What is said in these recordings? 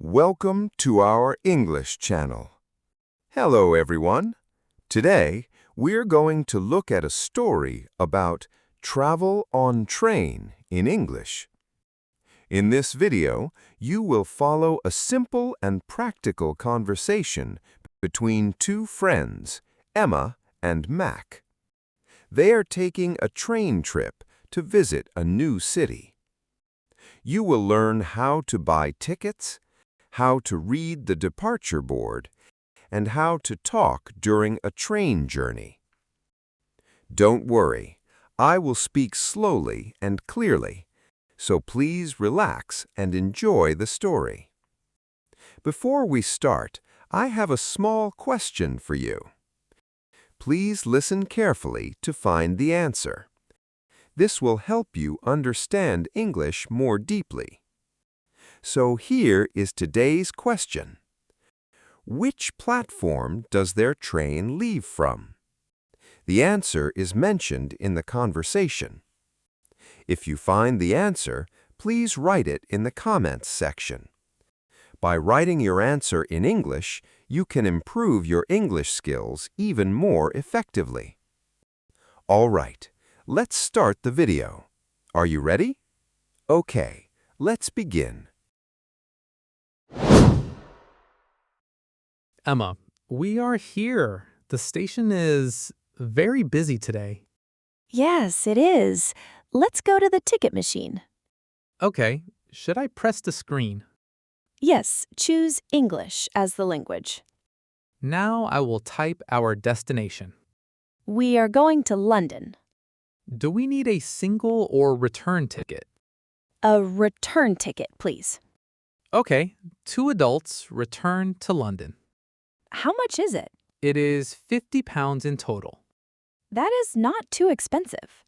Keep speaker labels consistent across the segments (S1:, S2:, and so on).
S1: Welcome to our English channel. Hello, everyone. Today, we're going to look at a story about travel on train in English. In this video, you will follow a simple and practical conversation between two friends, Emma and Mac. They are taking a train trip to visit a new city. You will learn how to buy tickets, how to read the departure board, and how to talk during a train journey. Don't worry, I will speak slowly and clearly, so please relax and enjoy the story. Before we start, I have a small question for you. Please listen carefully to find the answer. This will help you understand English more deeply. So here is today's question. Which platform does their train leave from? The answer is mentioned in the conversation. If you find the answer, please write it in the comments section. By writing your answer in English, you can improve your English skills even more effectively. All right, let's start the video. Are you ready? Okay, let's begin.
S2: Emma, we are here. The station is very busy today.
S3: Yes, it is. Let's go to the ticket machine.
S2: Okay, should I press the screen?
S3: Yes, choose English as the language.
S2: Now I will type our destination.
S3: We are going to London.
S2: Do we need a single or return ticket?
S3: A return ticket, please.
S2: Okay, 2 adults return to London.
S3: How much is it?
S2: It is £50 in total.
S3: That is not too expensive.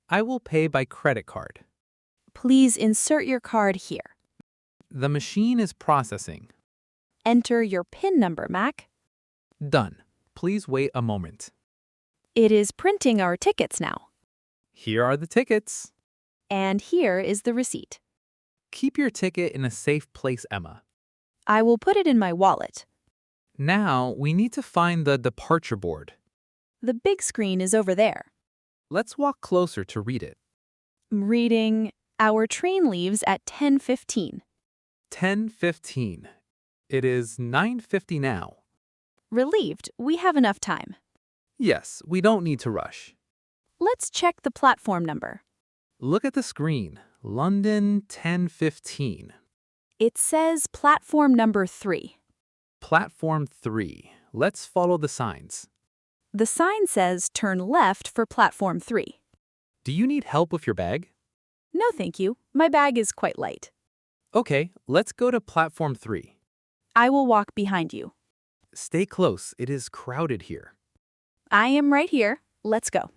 S2: I will pay by credit card.
S3: Please insert your card here.
S2: The machine is processing.
S3: Enter your PIN number, Mac.
S2: Done. Please wait a moment.
S3: It is printing our tickets now.
S2: Here are the tickets.
S3: And here is the receipt.
S2: Keep your ticket in a safe place, Emma.
S3: I will put it in my wallet.
S2: Now we need to find the departure board.
S3: The big screen is over there.
S2: Let's walk closer to read it.
S3: Reading, our train leaves at 10:15.
S2: 10:15. It is 9:50 now.
S3: Relieved, we have enough time.
S2: Yes, we don't need to rush.
S3: Let's check the platform number.
S2: Look at the screen. London 10:15.
S3: It says platform number 3.
S2: Platform 3. Let's follow the signs.
S3: The sign says turn left for platform 3.
S2: Do you need help with your bag?
S3: No, thank you. My bag is quite light.
S2: Okay, let's go to platform 3.
S3: I will walk behind you.
S2: Stay close. It is crowded here.
S3: I am right here. Let's go.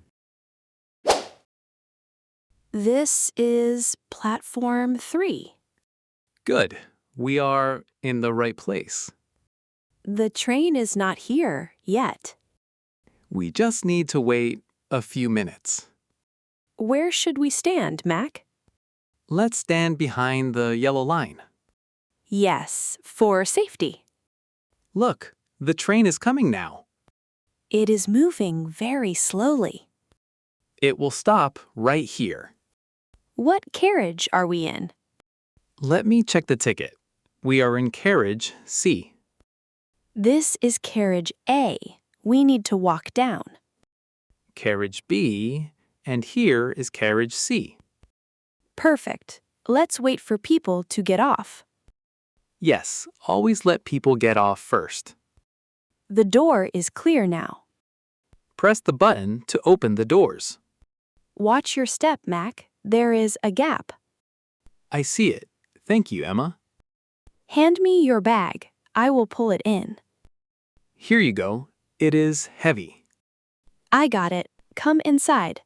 S3: This is platform 3.
S2: Good. We are in the right place.
S3: The train is not here yet.
S2: We just need to wait a few minutes.
S3: Where should we stand, Mac?
S2: Let's stand behind the yellow line.
S3: Yes, for safety.
S2: Look, the train is coming now.
S3: It is moving very slowly.
S2: It will stop right here.
S3: What carriage are we in?
S2: Let me check the ticket. We are in carriage C.
S3: This is carriage A. We need to walk down.
S2: Carriage B, and here is carriage C.
S3: Perfect. Let's wait for people to get off.
S2: Yes, always let people get off first.
S3: The door is clear now.
S2: Press the button to open the doors.
S3: Watch your step, Mac. There is a gap.
S2: I see it. Thank you, Emma.
S3: Hand me your bag. I will pull it in.
S2: Here you go. It is heavy.
S3: I got it. Come inside.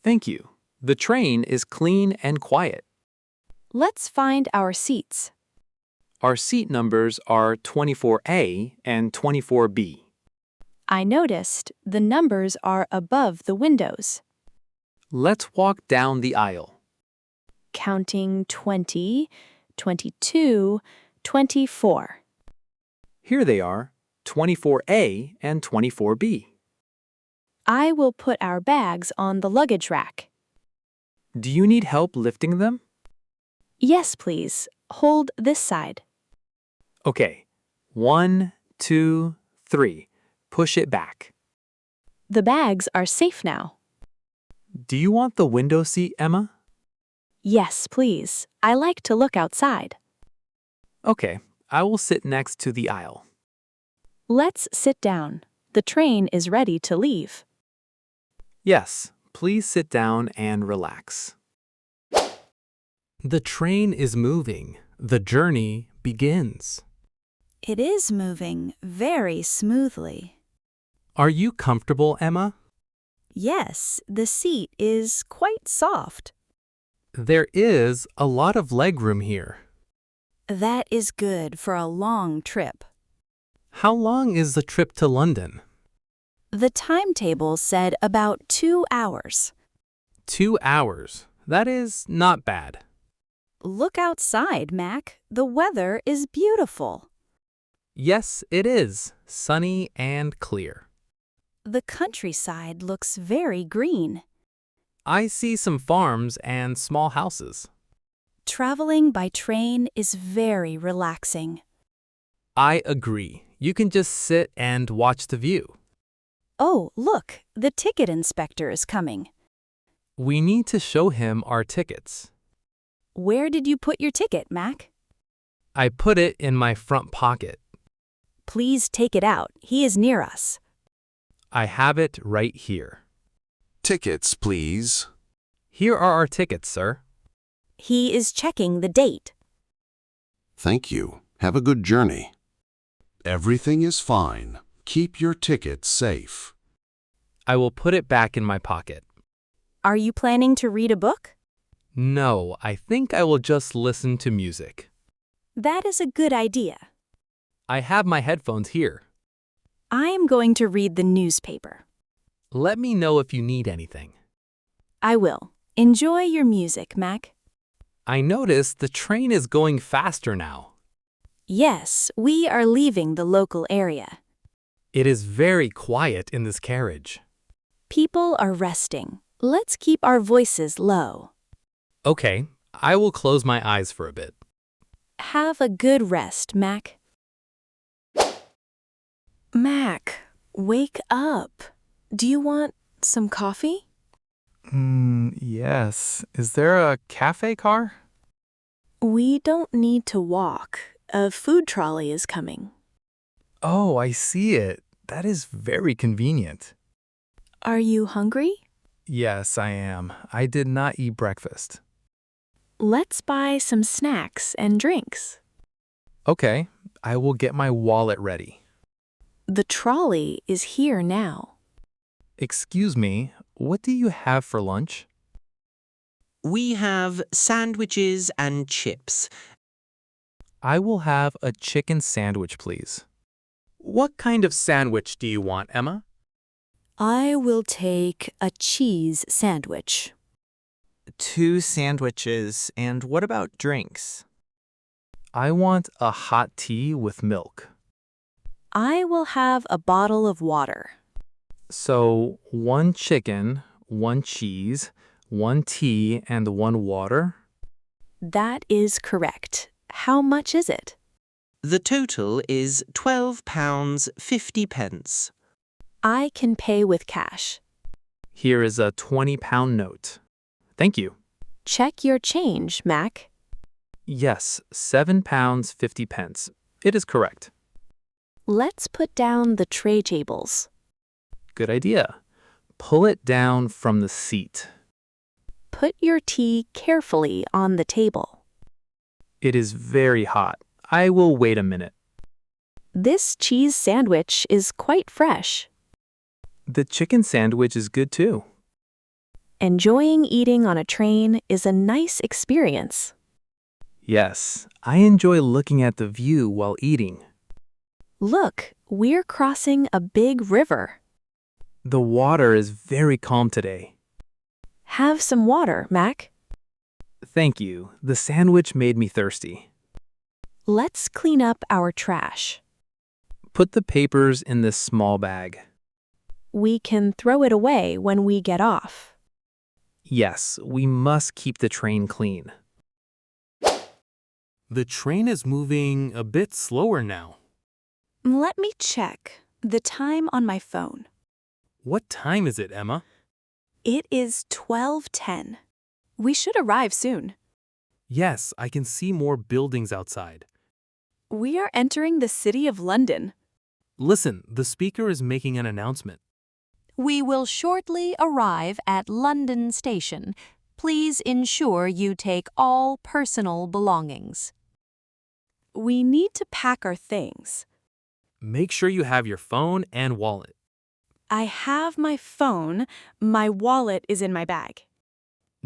S2: Thank you. The train is clean and quiet.
S3: Let's find our seats.
S2: Our seat numbers are 24A and 24B.
S3: I noticed the numbers are above the windows.
S2: Let's walk down the aisle.
S3: Counting 20, 22, 24.
S2: Here they are, 24A and 24B.
S3: I will put our bags on the luggage rack.
S2: Do you need help lifting them?
S3: Yes, please. Hold this side.
S2: Okay. 1, 2, 3. Push it back.
S3: The bags are safe now.
S2: Do you want the window seat, Emma?
S3: Yes, please. I like to look outside.
S2: Okay, I will sit next to the aisle.
S3: Let's sit down. The train is ready to leave.
S2: Yes, please sit down and relax. The train is moving. The journey begins.
S4: It is moving very smoothly.
S2: Are you comfortable, Emma?
S4: Yes, the seat is quite soft.
S2: There is a lot of legroom here.
S4: That is good for a long trip.
S2: How long is the trip to London?
S4: The timetable said about 2 hours.
S2: 2 hours. That is not bad.
S4: Look outside, Mac. The weather is beautiful.
S2: Yes, it is. Sunny and clear.
S4: The countryside looks very green.
S2: I see some farms and small houses.
S4: Traveling by train is very relaxing.
S2: I agree. You can just sit and watch the view.
S4: Oh, look, the ticket inspector is coming.
S2: We need to show him our tickets.
S4: Where did you put your ticket, Mac?
S2: I put it in my front pocket.
S4: Please take it out. He is near us.
S2: I have it right here.
S1: Tickets, please.
S2: Here are our tickets, sir.
S4: He is checking the date.
S5: Thank you. Have a good journey. Everything is fine. Keep your ticket safe.
S2: I will put it back in my pocket.
S4: Are you planning to read a book?
S2: No, I think I will just listen to music.
S4: That is a good idea.
S2: I have my headphones here.
S4: I am going to read the newspaper.
S2: Let me know if you need anything.
S4: I will. Enjoy your music, Mac.
S2: I noticed the train is going faster now.
S4: Yes, we are leaving the local area.
S2: It is very quiet in this carriage.
S4: People are resting. Let's keep our voices low.
S2: Okay, I will close my eyes for a bit.
S4: Have a good rest, Mac. Mac, wake up. Do you want some coffee?
S2: Yes. Is there a cafe car?
S4: We don't need to walk. A food trolley is coming.
S2: Oh, I see it. That is very convenient.
S4: Are you hungry?
S2: Yes, I am. I did not eat breakfast.
S4: Let's buy some snacks and drinks.
S2: Okay, I will get my wallet ready.
S4: The trolley is here now.
S2: Excuse me, what do you have for lunch?
S6: We have sandwiches and chips.
S2: I will have a chicken sandwich, please. What kind of sandwich do you want, Emma?
S4: I will take a cheese sandwich.
S6: 2 sandwiches, and what about drinks?
S2: I want a hot tea with milk.
S4: I will have a bottle of water.
S2: So, 1 chicken, 1 cheese, 1 tea, and 1 water?
S4: That is correct. How much is it?
S6: The total is £12.50.
S4: I can pay with cash.
S2: Here is a £20 note. Thank you.
S4: Check your change, Mac.
S2: Yes, £7.50. It is correct.
S4: Let's put down the tray tables.
S2: Good idea. Pull it down from the seat.
S4: Put your tea carefully on the table.
S2: It is very hot. I will wait a minute.
S3: This cheese sandwich is quite fresh.
S2: The chicken sandwich is good too.
S3: Enjoying eating on a train is a nice experience.
S2: Yes, I enjoy looking at the view while eating.
S3: Look, we're crossing a big river.
S2: The water is very calm today.
S3: Have some water, Mac.
S2: Thank you. The sandwich made me thirsty.
S3: Let's clean up our trash.
S2: Put the papers in this small bag.
S3: We can throw it away when we get off.
S2: Yes, we must keep the train clean.
S7: The train is moving a bit slower now.
S3: Let me check the time on my phone.
S7: What time is it, Emma?
S3: It is 12:10. We should arrive soon.
S7: Yes, I can see more buildings outside.
S3: We are entering the city of London.
S7: Listen, the speaker is making an announcement.
S8: We will shortly arrive at London Station. Please ensure you take all personal belongings.
S3: We need to pack our things.
S7: Make sure you have your phone and wallet.
S3: I have my phone. My wallet is in my bag.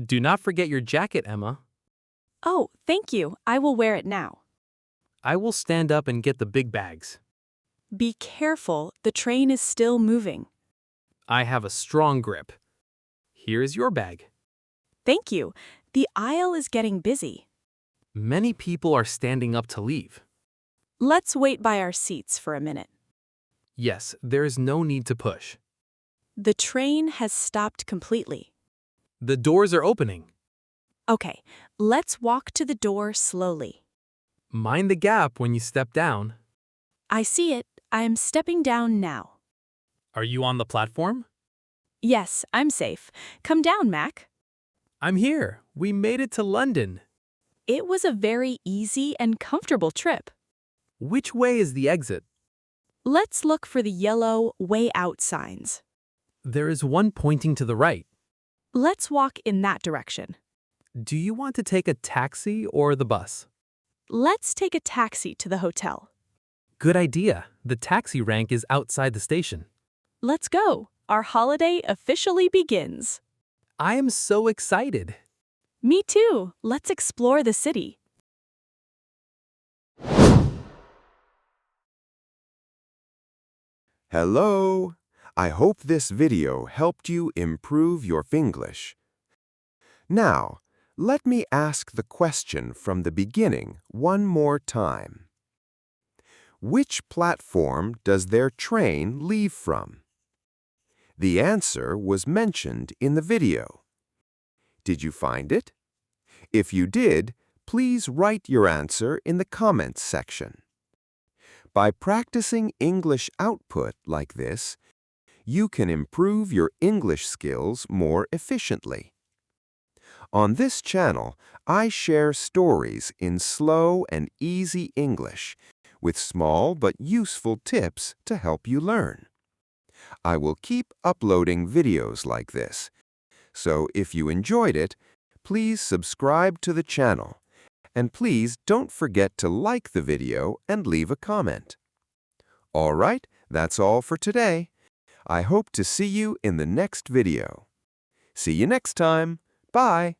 S7: Do not forget your jacket, Emma.
S3: Oh, thank you. I will wear it now.
S7: I will stand up and get the big bags.
S3: Be careful. The train is still moving.
S7: I have a strong grip. Here is your bag.
S3: Thank you. The aisle is getting busy.
S7: Many people are standing up to leave.
S3: Let's wait by our seats for a minute.
S7: Yes, there is no need to push.
S3: The train has stopped completely.
S7: The doors are opening.
S3: Okay, let's walk to the door slowly.
S7: Mind the gap when you step down.
S3: I see it. I am stepping down now.
S7: Are you on the platform?
S3: Yes, I'm safe. Come down, Mac.
S7: I'm here. We made it to London.
S3: It was a very easy and comfortable trip.
S7: Which way is the exit?
S3: Let's look for the yellow way out signs.
S7: There is one pointing to the right.
S3: Let's walk in that direction.
S7: Do you want to take a taxi or the bus?
S3: Let's take a taxi to the hotel.
S7: Good idea. The taxi rank is outside the station.
S3: Let's go. Our holiday officially begins.
S7: I am so excited.
S3: Me too. Let's explore the city.
S1: Hello! I hope this video helped you improve your Finglish. Now, let me ask the question from the beginning one more time. Which platform does their train leave from? The answer was mentioned in the video. Did you find it? If you did, please write your answer in the comments section. By practicing English output like this, you can improve your English skills more efficiently. On this channel, I share stories in slow and easy English with small but useful tips to help you learn. I will keep uploading videos like this, so if you enjoyed it, please subscribe to the channel, and please don't forget to like the video and leave a comment. All right, that's all for today. I hope to see you in the next video. See you next time. Bye.